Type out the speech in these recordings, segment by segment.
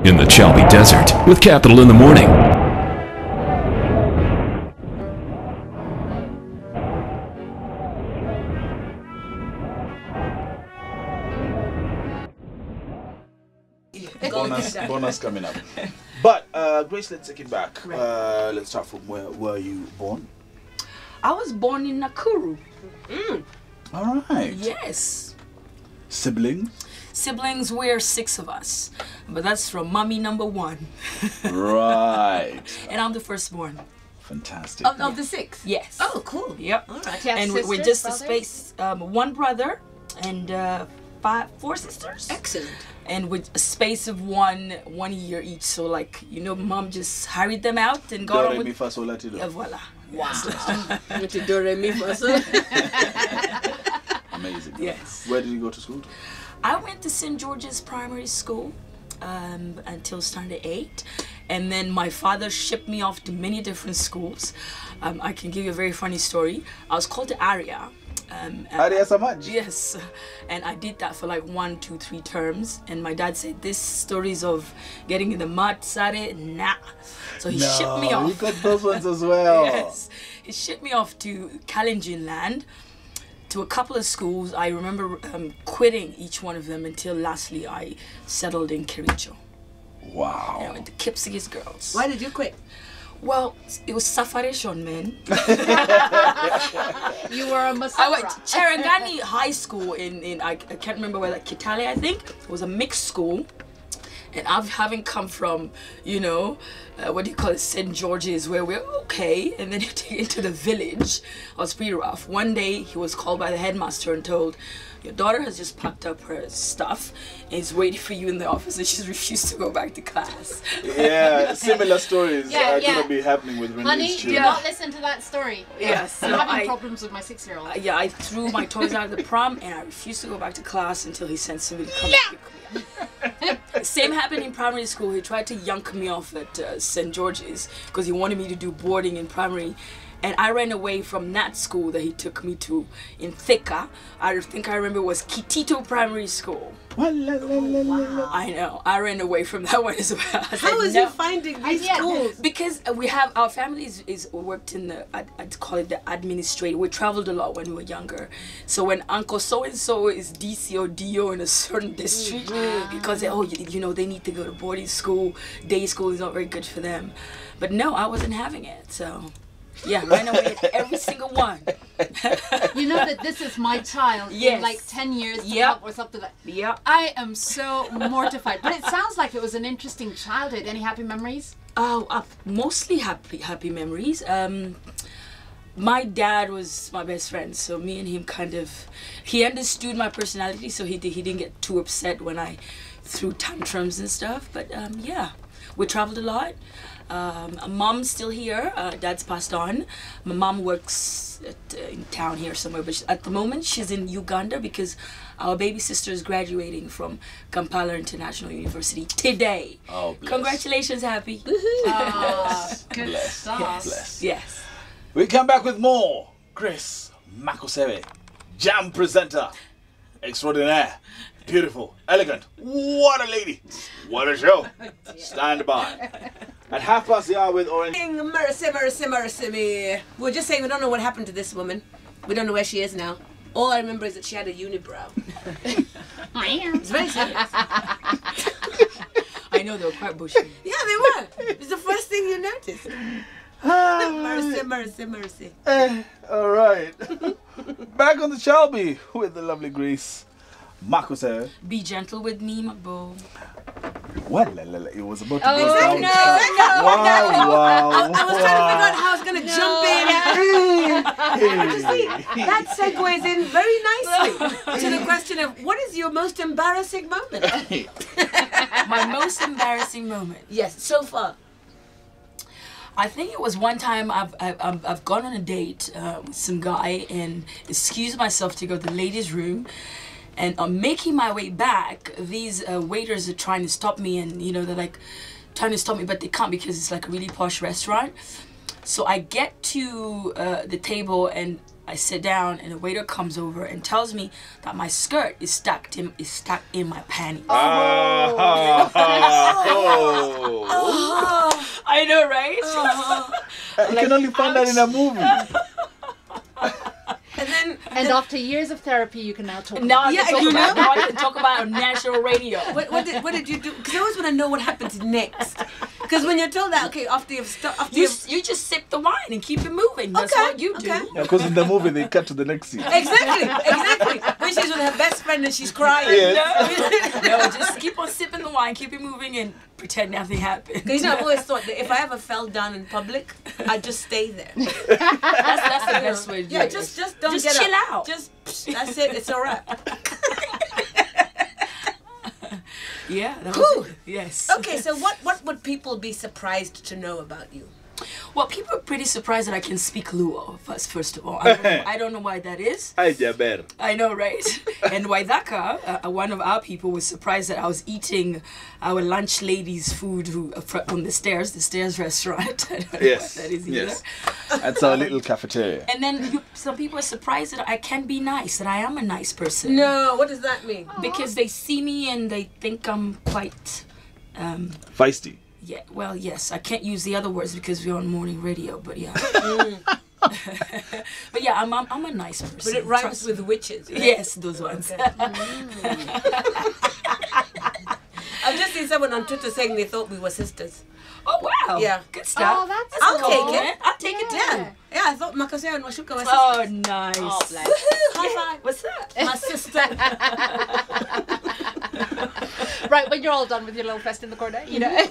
in the Chalbi Desert with Capital in the Morning. Bonus coming up. But Grace, let's take it back. Let's start from where were you born? I was born in Nakuru. All right. Yes. Siblings? Siblings, we're 6 of us. But that's from mommy number 1. Right. And I'm the firstborn. Fantastic. Of the 6? Yes. Oh, cool. Yep. All right. And we're just a space, 1 brother and 4 sisters. Excellent. And with a space of one year each. So like, you know, mom just hurried them out and got on with... Voila. Wow. Went to do re mi fa sol. Amazing. Yes. Where did you go to school? I went to St. George's Primary School until standard 8. And then my father shipped me off to many different schools. I can give you a very funny story. I was called to ARIA. ARIA Samaj? Yes. And I did that for like 1, 2, 3 terms. And my dad said, this stories of getting in the mud, Sare, nah. So he shipped me off. You got those ones as well. Yes. He shipped me off to Kalenjin land, to a couple of schools. I remember quitting each one of them until lastly I settled in Kericho. Wow. And I went to Kipsigis Girls. Why did you quit? Well, it was safaration, man. You were a Masafra. I went to Cherangani High School in I can't remember where, like Kitale, I think. It was a mixed school. And having come from, you know, what do you call it, St. George's, where we're okay, and then you take into the village, it was pretty rough. One day, he was called by the headmaster and told, your daughter has just packed up her stuff and is waiting for you in the office, and she's refused to go back to class. Yeah, similar stories are going to be happening with Renee's Honey, children. do not listen to that story. Yes. I'm having problems with my 6-year-old. Yeah, I threw my toys out of the prom, and I refused to go back to class until he sent somebody to come pick me up. Same happened in primary school. He tried to yank me off at St. George's because he wanted me to do boarding in primary. And I ran away from that school that he took me to in Thika. I think I remember it was Kitito Primary School. Wow. I know. I ran away from that one as well. How was you finding these schools? Because we have, our family is worked in the, I'd call it the administrative. We traveled a lot when we were younger. So when Uncle so-and-so is DC or DO in a certain district, because they, you know, they need to go to boarding school, day school is not very good for them. But no, I wasn't having it, so... Yeah, ran away at every single one. You know that this is my child in like 10 years or something like that. Yep. I am so mortified. But it sounds like it was an interesting childhood. Any happy memories? Oh, mostly happy memories. My dad was my best friend, so me and him kind of, he understood my personality, so he didn't get too upset when I threw tantrums and stuff. But yeah, we traveled a lot. Mom's still here. Dad's passed on. My mom works in town here somewhere, but at the moment she's in Uganda because our baby sister is graduating from Kampala International University today. Oh, bless. Congratulations, Happy. Good stuff. Bless. Yes. We come back with more. Chris Makosewe, jam presenter, extraordinaire, beautiful, elegant. What a lady. What a show. Stand by. At 1:30 with Orange. Mercy, mercy, mercy me. We're just saying we don't know what happened to this woman. We don't know where she is now. All I remember is that she had a unibrow. It's very serious. I know they were quite bushy. Yeah, they were. It's the first thing you noticed. Mercy, mercy, mercy. All right. Back on the Chalbi with the lovely Grace Makosewe. Be gentle with me, my boo. What? It was about to Oh, go down. no. Wow. I was trying to figure out how I was going to jump in. That segues in very nicely to the question of what is your most embarrassing moment? My most embarrassing moment. Yes, so far. I think it was one time I've gone on a date with some guy and excused myself to go to the ladies' room. And on making my way back, these waiters are trying to stop me, and you know, they're like trying to stop me, but they can't because it's like a really posh restaurant. So I get to the table and I sit down, and a waiter comes over and tells me that my skirt is stuck in my panties. Oh. I know, right? You can only find that in a movie. And after years of therapy, you can now talk. Now I can talk about on national radio. What did you do? Because I always want to know what happens next. Because when you're told that, okay, after you've stopped, you just sip the wine and keep it moving. That's what you do. Because in the movie they cut to the next scene. Exactly. When she's with her best friend and she's crying. Yes. No, just keep on sipping the wine, keep it moving, and pretend nothing happened. Because I've always thought that if I ever fell down in public, I'd just stay there. That's the best way to do it. Just don't just get chill up. out. Just that's it. It's a wrap. Yeah. That was it. Yes. Okay, so what would people be surprised to know about you? Well, people are pretty surprised that I can speak Luo, first of all. I don't know why that is. Ay, Jaber. I know, right? And Waidaka, one of our people, was surprised that I was eating our lunch ladies' food on the stairs restaurant. I don't know Yes, what that is either. yes. That's our little cafeteria. And then some people are surprised that I can be nice, that I am a nice person. No, what does that mean? Because they see me and they think I'm quite... Feisty. Yeah, well, yes. I can't use the other words because we're on morning radio, but yeah. But yeah, I'm a nice person. But it rhymes with witches, right? Yes, those ones. Okay. I've just seen someone on Twitter saying they thought we were sisters. Oh, wow. Yeah. Good stuff. Oh, that's I'll cool. take it. I'll take it Yeah. down. Yeah, I thought Makosewe and Washuka were sisters. Oh, nice. Oh, bless. Woohoo, high five. What's that? My sister. Right, when you're all done with your little fest in the corner, you know.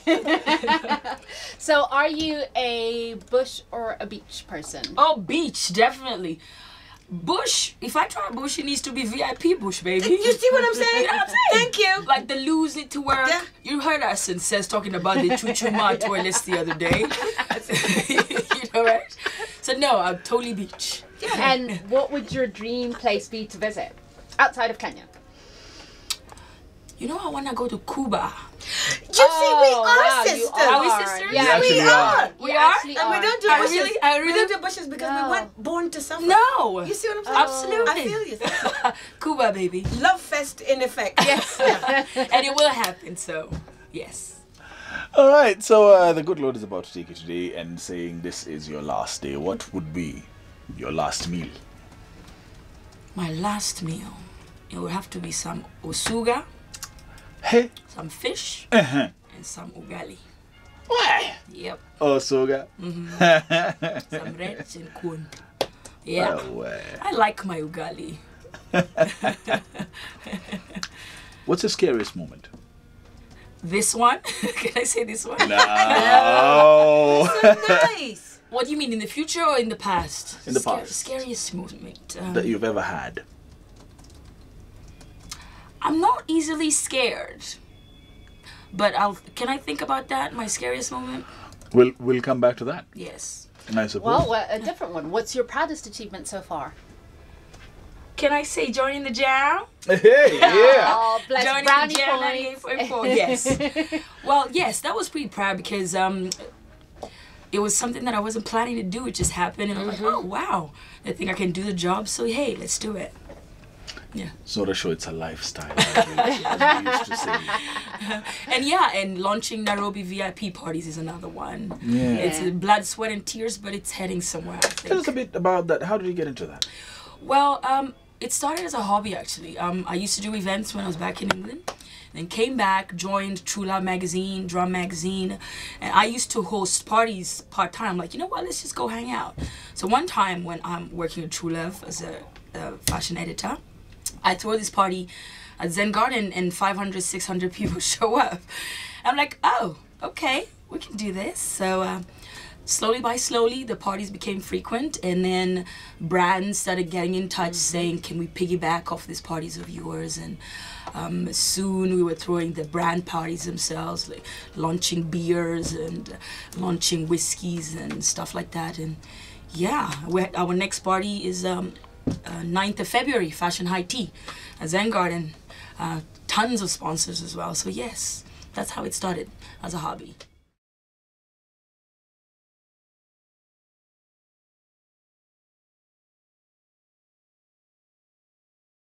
So, are you a bush or a beach person? Oh, beach, definitely. Bush, if I try bush, it needs to be VIP bush, baby. You see what I'm saying? You know what I'm saying? Thank you. Like the lose it to work. Yeah. You heard us and says talking about the chuchuma toilets the other day. You know, right? So no, I'm totally beach. Yeah. And what would your dream place be to visit outside of Kenya? You know, I want to go to Cuba. You see, we are wow, you sisters. Are we sisters? Yeah, We actually are. We You are? actually And we are. don't do I bushes. really- We don't do bushes because we weren't born to suffer. No. You see what I'm saying? Absolutely. I feel you. Cuba, baby. Love fest in effect. Yes. And it will happen, so yes. All right, so the good Lord is about to take you today and saying this is your last day. What would be your last meal? My last meal, it would have to be some osuga, Hey. some fish, Uh-huh. and some ugali. Why? Yep. Oh, soga. Some red and corn. Yeah. Well, I like my ugali. what's your scariest moment? This one? Can I say this one? No. So nice. What do you mean, in the future or in the past? In the past. Scariest moment. That you've ever had. I'm not easily scared. But can I think about that? My scariest moment? We'll come back to that. Yes. And I suppose. Well, a different one. What's your proudest achievement so far? Can I say joining the jam? Hey, yeah. Oh, bless. Joining Brownie the jam points. 98.4. Yes. Well, yes, that was pretty proud because it was something that I wasn't planning to do. It just happened, and I'm like, oh wow, I think I can do the job. So hey, let's do it. Yeah. Sort of show it's a lifestyle, as we used to say. And yeah, and launching Nairobi VIP parties is another one. Yeah. It's blood, sweat, and tears, but it's heading somewhere, I Tell us think. a bit about that. How did you get into that? Well, it started as a hobby, actually. I used to do events when I was back in England. Then came back, joined True Love magazine, Drum magazine, and I used to host parties part-time. Like, you know what, let's just go hang out. So one time when I'm working at True Love as a fashion editor, I throw this party at Zen Garden and 500, 600 people show up. I'm like, oh, okay, we can do this. So slowly by slowly, the parties became frequent, and then brands started getting in touch saying, can we piggyback off these parties of yours? And soon we were throwing the brand parties themselves, like launching beers and launching whiskeys and stuff like that. And yeah, our next party is 9th of February, Fashion High Tea at Zen Garden. Tons of sponsors as well. So yes, that's how it started as a hobby.